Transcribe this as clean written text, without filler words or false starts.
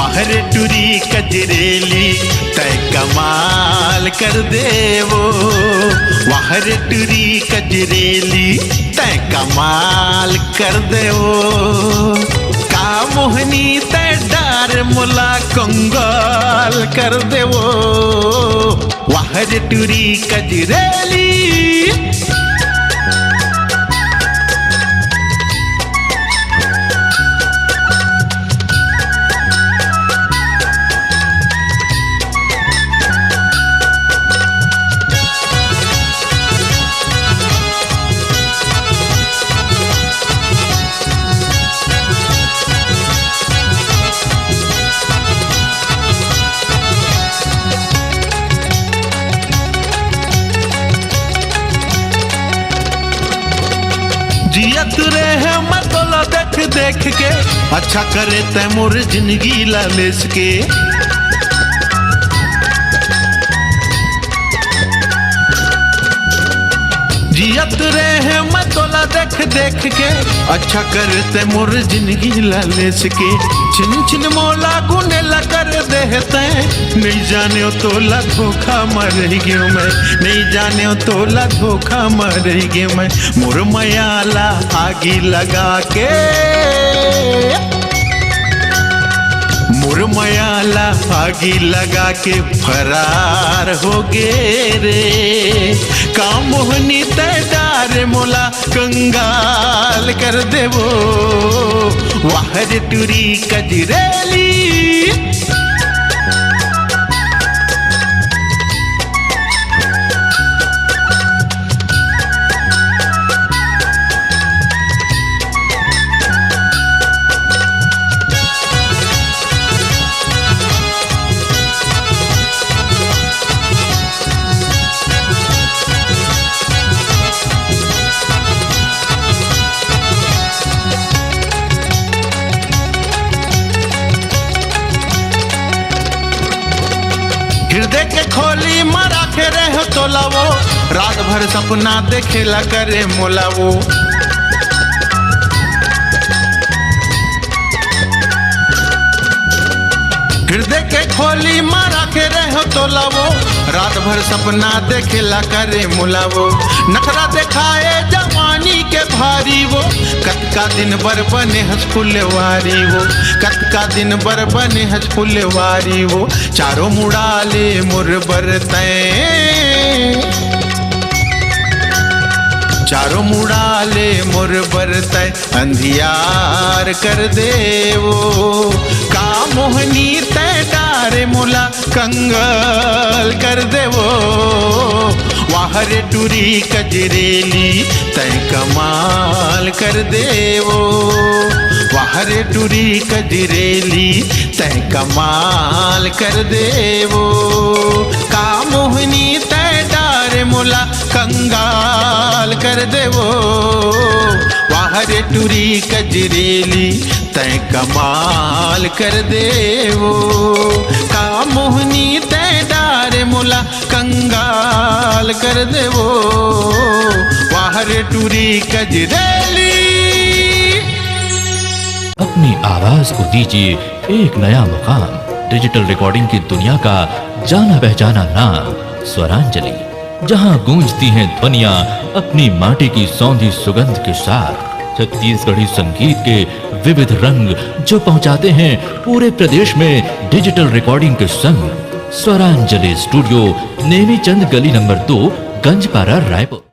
वाहर टुरी कजरेली तय कमाल कर देवो। वाहर टुरी कजरेली तय कमाल कर देवो। का मोहनी तय डार मुला कंगाल कर देवो। वाहर टुरी कजरेली। जियत रहे मतला देख देख के अच्छा करे तैमूर जिंदगी लालिस के। जियत रहे मतला देख देख के अच्छा करे तैमूर जिंदगी लालिस के। छिन छिन मोला गुने कर देते नहीं जाने तोला धोखा मर गयो मैं। नहीं जाने तोला धोखा मर गयो मैं। मोर मयाला आगी लगा के। मोर मयाला आगी लगा के फरार हो गे रे। का मोहनी तय डार मोला कंगाल कर देवो। वाहर टुरी कजरेली। हृदय के खोली मरा के रहो तोलावो। रात भर सपना देखेला करे मोलावो। हृदय के खोली मारा के रहो तोलावो। रात भर सपना देखेला करे मुलावो। नखरा दिखाए जवानी के भारी वो। कत का दिन बर बने हंस फुलवारी वो। कत का दिन बर बने हंस फुलवारी वो। चारों मुड़ाले मुर बरते। चारों मुड़ाले मुर बरते अंधियार कर देवो। का मोहनी तय डारे मुला कंगाल कर देवो। वाहर टुरी कजरेली तय कमाल कर देवो। वाहर टुरी कजरेली तय कमाल कर देवो। का मोहनी तय डारे मुला कंगाल कर देवो। वाहर टुरी कजरेली तय कमाल कर देवो। का मोहनी तय डारे मुला कंगाल कर देवो। वाहर टुरी कजरेली। अपनी आवाज को दीजिए एक नया मुकाम। डिजिटल रिकॉर्डिंग की दुनिया का जाना पहचाना नाम स्वरांजलि, जहां गूंजती हैं ध्वनियां अपनी माटी की सौंधी सुगंध के साथ। छत्तीसगढ़ी संगीत के विविध रंग जो पहुंचाते हैं पूरे प्रदेश में डिजिटल रिकॉर्डिंग के संग। स्वरांजलि स्टूडियो, नेमीचंद गली नंबर 2, गंजपारा, रायपुर।